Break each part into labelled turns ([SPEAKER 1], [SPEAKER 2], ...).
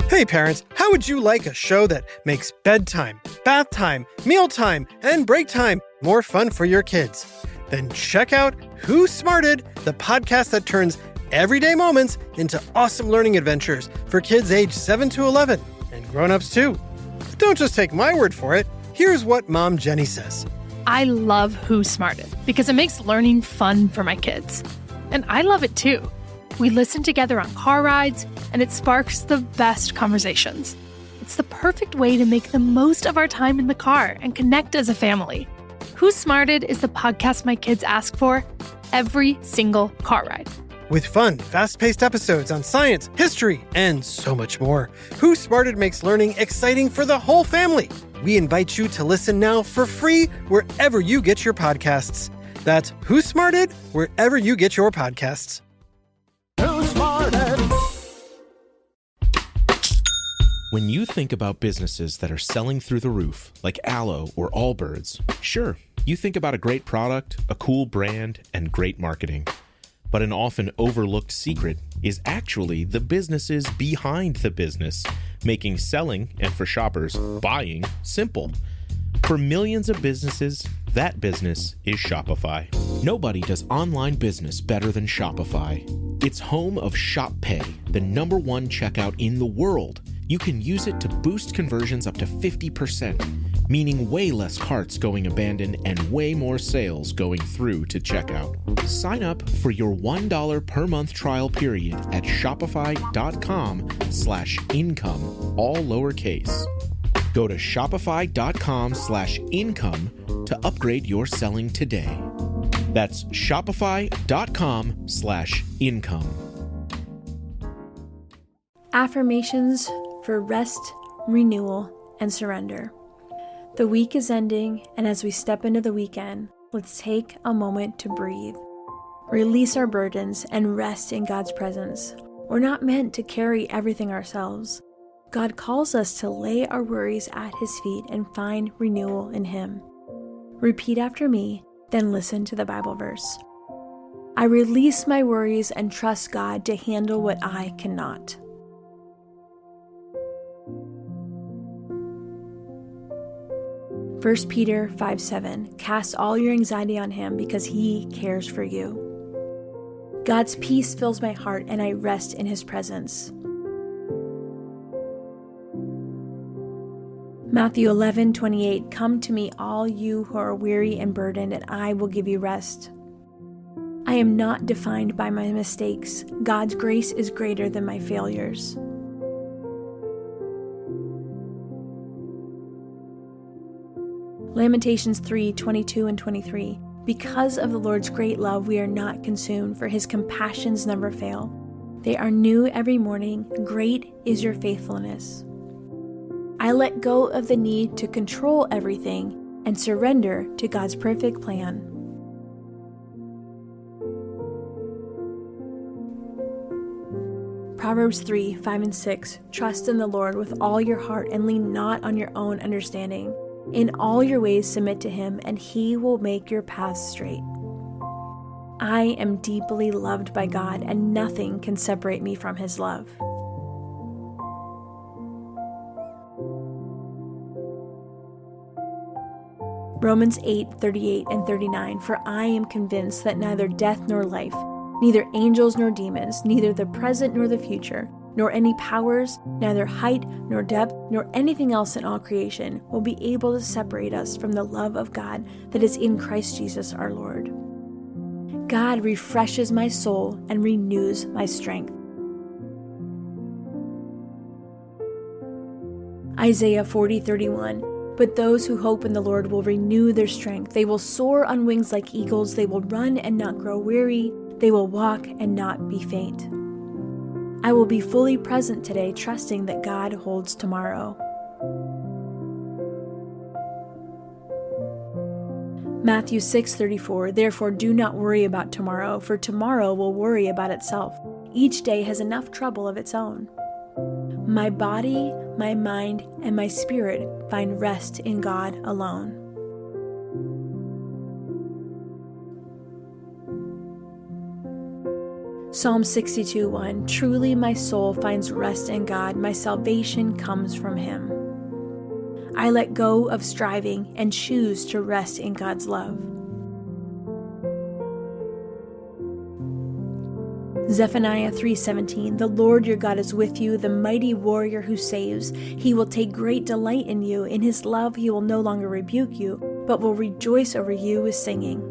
[SPEAKER 1] Hey parents, how would you like a show that makes bedtime, bath time, mealtime, and break time more fun for your kids? Then check out Who Smarted, the podcast that turns everyday moments into awesome learning adventures for kids aged 7 to 11, and grown-ups too. But don't just take my word for it. Here's what Mom Jenny says.
[SPEAKER 2] I love Who Smarted because it makes learning fun for my kids. And I love it too. We listen together on car rides, and it sparks the best conversations. It's the perfect way to make the most of our time in the car and connect as a family. Who Smarted is the podcast my kids ask for every single car ride.
[SPEAKER 1] With fun, fast-paced episodes on science, history, and so much more, Who Smarted makes learning exciting for the whole family. We invite you to listen now for free wherever you get your podcasts. That's Who Smarted, wherever you get your podcasts.
[SPEAKER 3] When you think about businesses that are selling through the roof, like Aloe or Allbirds, sure, you think about a great product, a cool brand, and great marketing. But an often overlooked secret is actually the businesses behind the business, making selling, and for shoppers, buying, simple. For millions of businesses, that business is Shopify. Nobody does online business better than Shopify. It's home of Shop Pay, the #1 checkout in the world. You can use it to boost conversions up to 50%, meaning way less carts going abandoned and way more sales going through to checkout. Sign up for your $1 per month trial period at shopify.com/income, all lowercase. Go to shopify.com/income to upgrade your selling today. That's shopify.com/income.
[SPEAKER 4] Affirmations for rest, renewal, and surrender. The week is ending, and as we step into the weekend, let's take a moment to breathe. Release our burdens and rest in God's presence. We're not meant to carry everything ourselves. God calls us to lay our worries at His feet and find renewal in Him. Repeat after me, then listen to the Bible verse. I release my worries and trust God to handle what I cannot. 1 Peter 5:7, cast all your anxiety on Him because He cares for you. God's peace fills my heart and I rest in His presence. Matthew 11:28, come to me all you who are weary and burdened, and I will give you rest. I am not defined by my mistakes. God's grace is greater than my failures. Lamentations 3:22 and 23. Because of the Lord's great love, we are not consumed, for His compassions never fail. They are new every morning. Great is your faithfulness. I let go of the need to control everything and surrender to God's perfect plan. Proverbs 3:5 and 6. Trust in the Lord with all your heart and lean not on your own understanding. In all your ways submit to Him, and He will make your paths straight. I am deeply loved by God, and nothing can separate me from His love. Romans 8:38 and 39. For I am convinced that neither death nor life, neither angels nor demons, neither the present nor the future, nor any powers, neither height nor depth, nor anything else in all creation will be able to separate us from the love of God that is in Christ Jesus our Lord. God refreshes my soul and renews my strength. Isaiah 40:31. But those who hope in the Lord will renew their strength. They will soar on wings like eagles. They will run and not grow weary. They will walk and not be faint. I will be fully present today, trusting that God holds tomorrow. Matthew 6:34. Therefore do not worry about tomorrow, for tomorrow will worry about itself. Each day has enough trouble of its own. My body, my mind, and my spirit find rest in God alone. Psalm 62:1, truly my soul finds rest in God. My salvation comes from Him. I let go of striving and choose to rest in God's love. Zephaniah 3:17, the Lord your God is with you, the mighty warrior who saves. He will take great delight in you. In His love He will no longer rebuke you, but will rejoice over you with singing.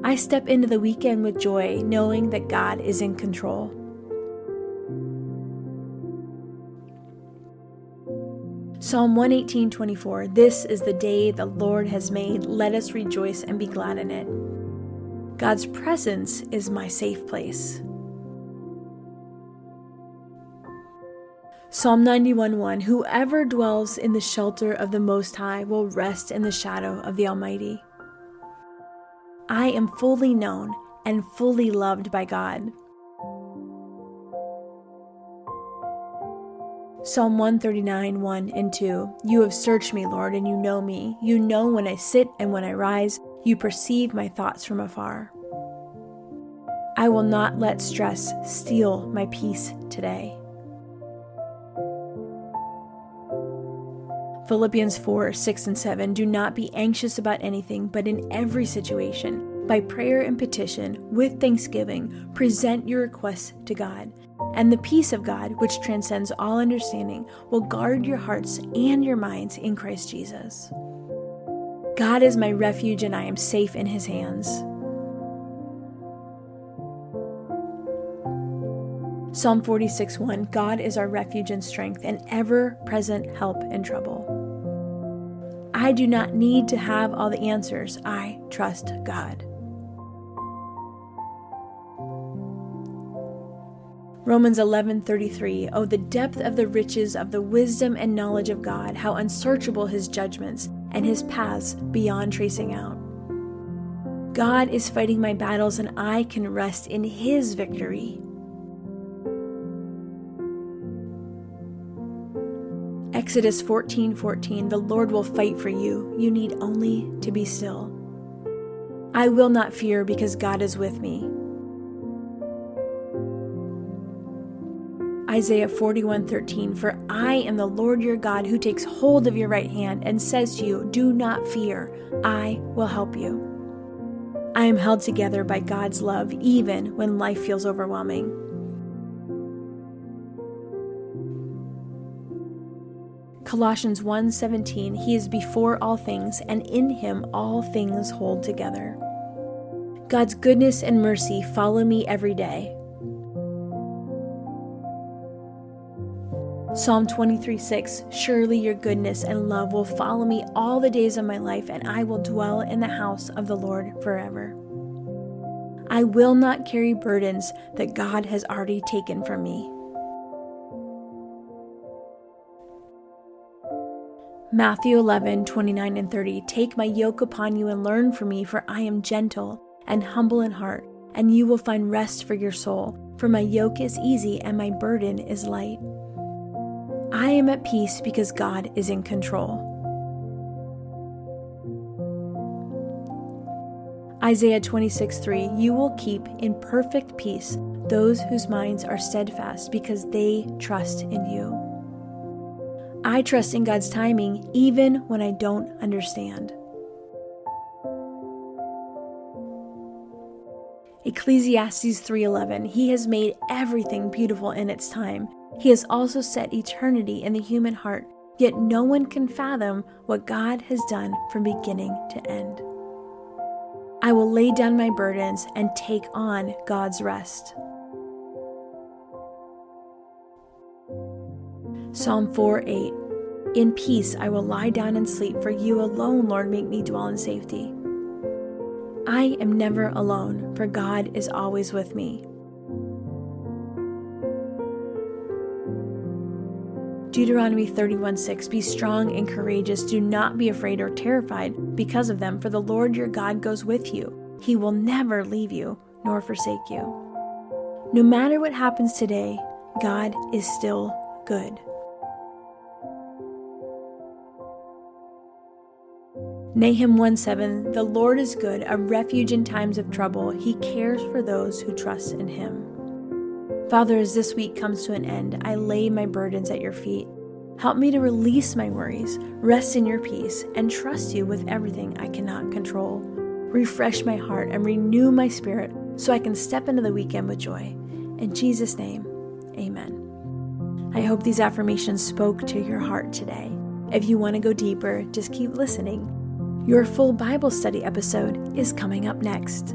[SPEAKER 4] I step into the weekend with joy, knowing that God is in control. Psalm 118:24, this is the day the Lord has made. Let us rejoice and be glad in it. God's presence is my safe place. Psalm 91:1, whoever dwells in the shelter of the Most High will rest in the shadow of the Almighty. I am fully known and fully loved by God. Psalm 139:1 and 2, you have searched me, Lord, and you know me. You know when I sit and when I rise. You perceive my thoughts from afar. I will not let stress steal my peace today. Philippians 4:6 and 7, do not be anxious about anything, but in every situation, by prayer and petition, with thanksgiving, present your requests to God. And the peace of God, which transcends all understanding, will guard your hearts and your minds in Christ Jesus. God is my refuge and I am safe in His hands. Psalm 46:1, God is our refuge and strength, an ever-present help in trouble. I do not need to have all the answers. I trust God. Romans 11:33, oh, the depth of the riches of the wisdom and knowledge of God, how unsearchable His judgments and His paths beyond tracing out. God is fighting my battles and I can rest in His victory. Exodus 14:14, the Lord will fight for you. You need only to be still. I will not fear because God is with me. Isaiah 41:13, for I am the Lord your God who takes hold of your right hand and says to you, do not fear, I will help you. I am held together by God's love even when life feels overwhelming. Colossians 1:17, He is before all things, and in Him all things hold together. God's goodness and mercy follow me every day. Psalm 23:6, surely your goodness and love will follow me all the days of my life, and I will dwell in the house of the Lord forever. I will not carry burdens that God has already taken from me. Matthew 11:29 and 30, take my yoke upon you and learn from me, for I am gentle and humble in heart, and you will find rest for your soul, for my yoke is easy and my burden is light. I am at peace because God is in control. Isaiah 26:3, you will keep in perfect peace those whose minds are steadfast because they trust in you. I trust in God's timing even when I don't understand. Ecclesiastes 3:11, He has made everything beautiful in its time. He has also set eternity in the human heart, yet no one can fathom what God has done from beginning to end. I will lay down my burdens and take on God's rest. Psalm 4:8, in peace I will lie down and sleep, for you alone, Lord, make me dwell in safety. I am never alone, for God is always with me. Deuteronomy 31:6, be strong and courageous. Do not be afraid or terrified because of them, for the Lord your God goes with you. He will never leave you nor forsake you. No matter what happens today, God is still good. Nahum 1:7, the Lord is good, a refuge in times of trouble. He cares for those who trust in Him. Father, as this week comes to an end, I lay my burdens at your feet. Help me to release my worries, rest in your peace, and trust you with everything I cannot control. Refresh my heart and renew my spirit so I can step into the weekend with joy. In Jesus' name, amen. I hope these affirmations spoke to your heart today. If you want to go deeper, just keep listening. Your full Bible study episode is coming up next.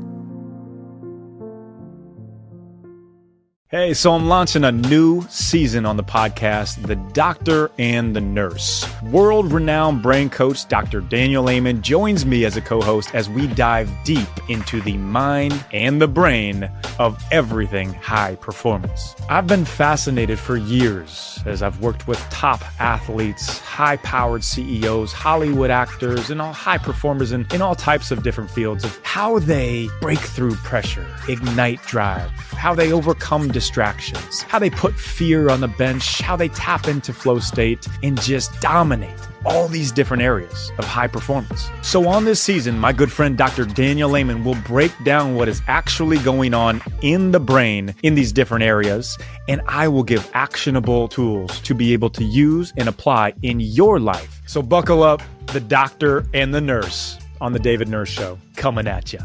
[SPEAKER 5] Hey, so I'm launching a new season on the podcast, The Doctor and the Nurse. World-renowned brain coach Dr. Daniel Amen joins me as a co-host as we dive deep into the mind and the brain of everything high performance. I've been fascinated for years as I've worked with top athletes, high-powered CEOs, Hollywood actors, and all high performers in all types of different fields of how they break through pressure, ignite drive, how they overcome distractions, how they put fear on the bench, how they tap into flow state and just dominate all these different areas of high performance. So on this season, my good friend Dr. Daniel Amen will break down what is actually going on in the brain in these different areas, and I will give actionable tools to be able to use and apply in your life. So buckle up, The Doctor and the Nurse on The David Nurse Show, coming at you.